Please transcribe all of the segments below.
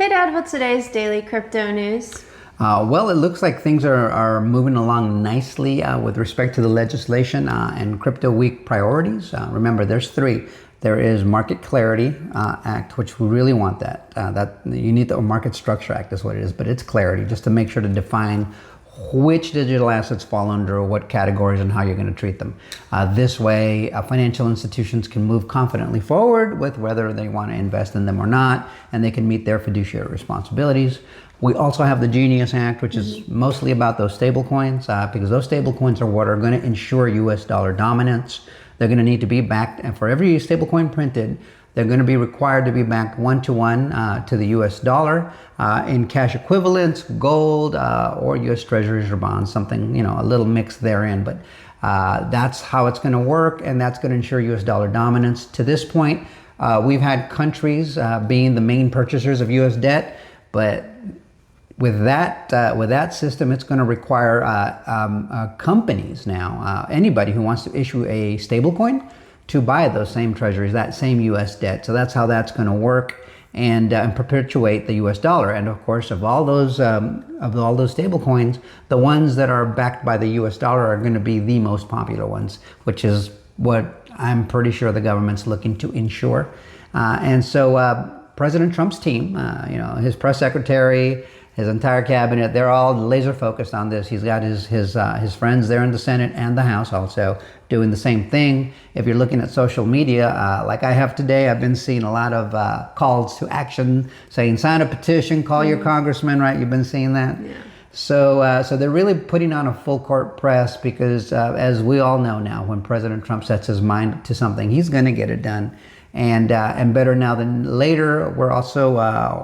Hey Dad, what's today's daily crypto news? Well, it looks like things are moving along nicely with respect to the legislation and Crypto Week priorities. Remember, there's three. There is Market Clarity Act, which we really want that. That you need the Market Structure Act is what it is, but it's clarity just to make sure to define which digital assets fall under what categories and how you're going to treat them. This way, financial institutions can move confidently forward with whether they want to invest in them or not, and they can meet their fiduciary responsibilities. We also have the Genius Act, which is mostly about those stable coins, because those stable coins are what are going to ensure US dollar dominance. They're going to need to be backed, and for every stable coin printed, they're going to be required to be backed 1-to-1 to the US dollar in cash equivalents, gold, or US treasuries or bonds, something, a little mix therein. But that's how it's going to work, and that's going to ensure US dollar dominance. To this point, we've had countries being the main purchasers of US debt, but with that system, it's going to require companies now, anybody who wants to issue a stablecoin, to buy those same treasuries, that same U.S. debt. So that's how that's going to work and perpetuate the U.S. dollar. And of course, of all those stable coins, the ones that are backed by the U.S. dollar are going to be the most popular ones, which is what I'm pretty sure the government's looking to ensure. And so President Trump's team, his press secretary, his entire cabinet, they're all laser focused on this. He's got his friends there in the Senate and the House also doing the same thing. If you're looking at social media, like I have today, I've been seeing a lot of calls to action saying, sign a petition, call your congressman, right? You've been seeing that? Yeah. So they're really putting on a full court press because as we all know now, when President Trump sets his mind to something, he's going to get it done. And better now than later. We're also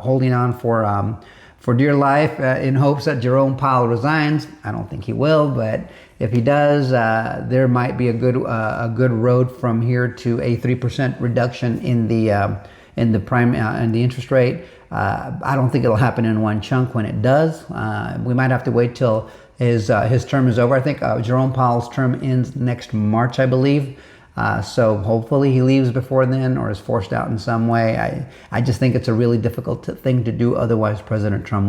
holding on for dear life in hopes that Jerome Powell resigns. I don't think he will, but if he does, there might be a good road from here to a 3% reduction in the interest rate. I don't think it'll happen in one chunk. When it does, we might have to wait till his term is over. I think Jerome Powell's term ends next March, I believe. So hopefully he leaves before then or is forced out in some way. I just think it's a really difficult thing to do. Otherwise, President Trump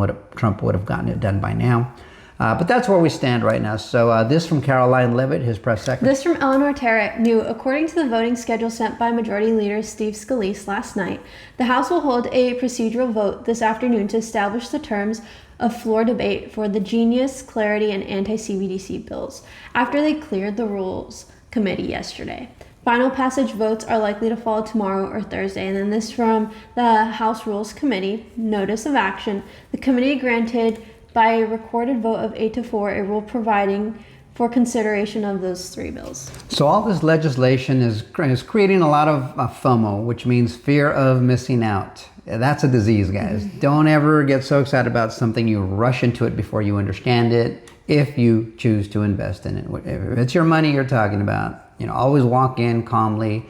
would have gotten it done by now. But that's where we stand right now. So this from Caroline Levitt, his press secretary. This from Eleanor Terrett. New, according to the voting schedule sent by Majority Leader Steve Scalise last night, the House will hold a procedural vote this afternoon to establish the terms of floor debate for the Genius, Clarity, and anti-CBDC bills after they cleared the Rules Committee yesterday. Final passage votes are likely to follow tomorrow or Thursday. And then this from the House Rules Committee. Notice of action. The committee granted by a recorded vote of 8-4 a rule providing for consideration of those three bills. So all this legislation is creating a lot of FOMO, which means fear of missing out. That's a disease, guys. Don't ever get so excited about something you rush into it before you understand it. If you choose to invest in it, if it's your money you're talking about, always walk in calmly,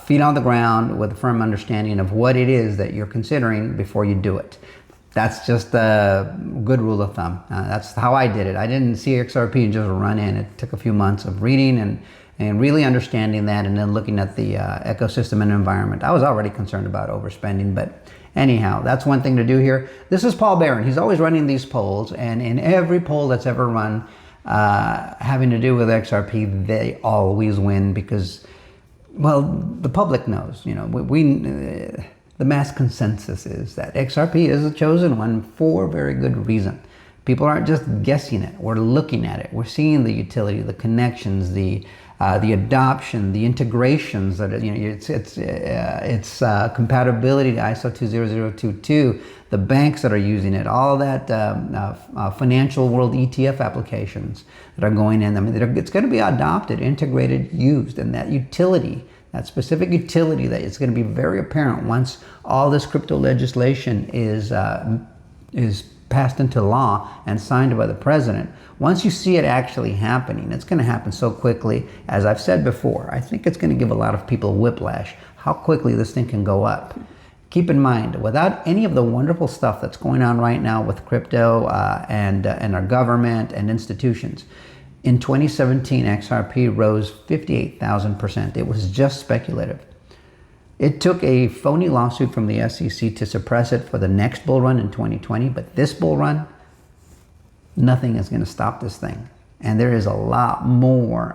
feet on the ground with a firm understanding of what it is that you're considering before you do it. That's just a good rule of thumb. That's how I did it. I didn't see XRP and just run in. It took a few months of reading and really understanding that, and then looking at the ecosystem and environment. I was already concerned about overspending, but anyhow, that's one thing to do here. This is Paul Barron. He's always running these polls, and in every poll that's ever run having to do with XRP, they always win because, well, the public knows. The mass consensus is that XRP is the chosen one for very good reason. People aren't just guessing it. We're looking at it. We're seeing the utility, the connections, the adoption, the integrations, that its compatibility to ISO 20022, the banks that are using it, all that financial world ETF applications that are going in. I mean, it's going to be adopted, integrated, used, and that utility, that specific utility, that it's going to be very apparent once all this crypto legislation is passed into law and signed by the president. Once you see it actually happening, it's going to happen so quickly. As I've said before, I think it's going to give a lot of people whiplash, how quickly this thing can go up. Keep in mind, without any of the wonderful stuff that's going on right now with crypto and our government and institutions, in 2017, XRP rose 58,000%. It was just speculative. It took a phony lawsuit from the SEC to suppress it for the next bull run in 2020, but this bull run, nothing is going to stop this thing. And there is a lot more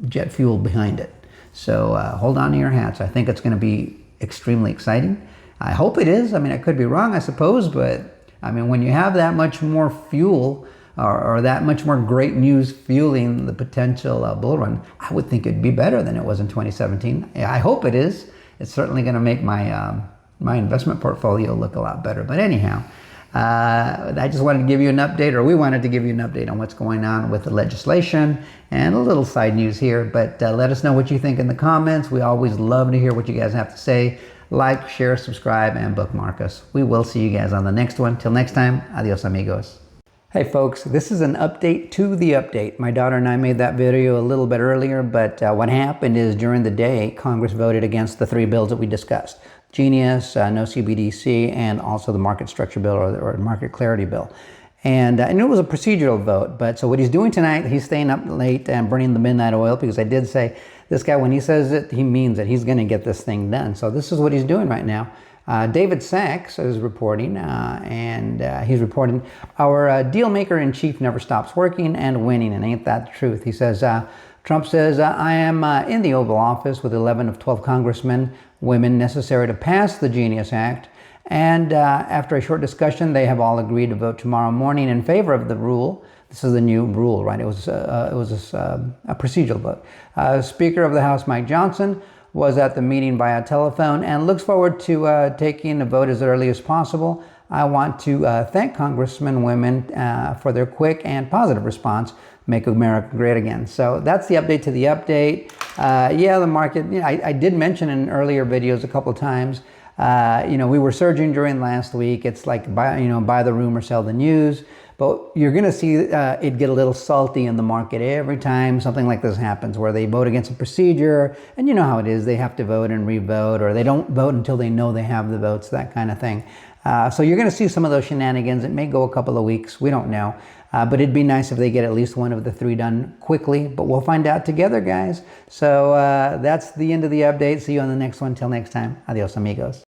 jet fuel behind it. So hold on to your hats. I think it's going to be extremely exciting. I hope it is. I mean, I could be wrong, I suppose, but I mean, when you have that much more fuel or that much more great news fueling the potential bull run, I would think it'd be better than it was in 2017. I hope it is. It's certainly going to make my my investment portfolio look a lot better. But anyhow, I just wanted to give you an update, or we wanted to give you an update on what's going on with the legislation and a little side news here. But let us know what you think in the comments. We always love to hear what you guys have to say. Like, share, subscribe, and bookmark us. We will see you guys on the next one. Till next time, adios amigos. Hey folks, this is an update to the update. My daughter and I made that video a little bit earlier, but what happened is during the day, Congress voted against the 3 bills that we discussed. Genius, no CBDC, and also the market structure bill or market clarity bill. And it was a procedural vote, but so what he's doing tonight, he's staying up late and burning the midnight oil, because I did say, this guy, when he says it, he means it. He's going to get this thing done. So this is what he's doing right now. David Sachs is reporting, and he's reporting, our deal maker in chief never stops working and winning, and ain't that the truth? He says, Trump says, I am in the Oval Office with 11 of 12 congressmen, women necessary to pass the Genius Act. And after a short discussion, they have all agreed to vote tomorrow morning in favor of the rule. This is the new rule, right? It was a procedural vote. Speaker of the House, Mike Johnson, was at the meeting via telephone and looks forward to taking a vote as early as possible. I want to thank Congressmen women for their quick and positive response. Make America great again. So that's the update to the update. Yeah, the market, you know, I did mention in earlier videos a couple of times, you know, we were surging during last week. It's like buy the rumor, sell the news. But you're going to see it get a little salty in the market every time something like this happens, where they vote against a procedure, and you know how it is. They have to vote and re-vote, or they don't vote until they know they have the votes, that kind of thing. So you're going to see some of those shenanigans. It may go a couple of weeks. We don't know. But it'd be nice if they get at least one of the 3 done quickly. But we'll find out together, guys. So that's the end of the update. See you on the next one. Till next time. Adios, amigos.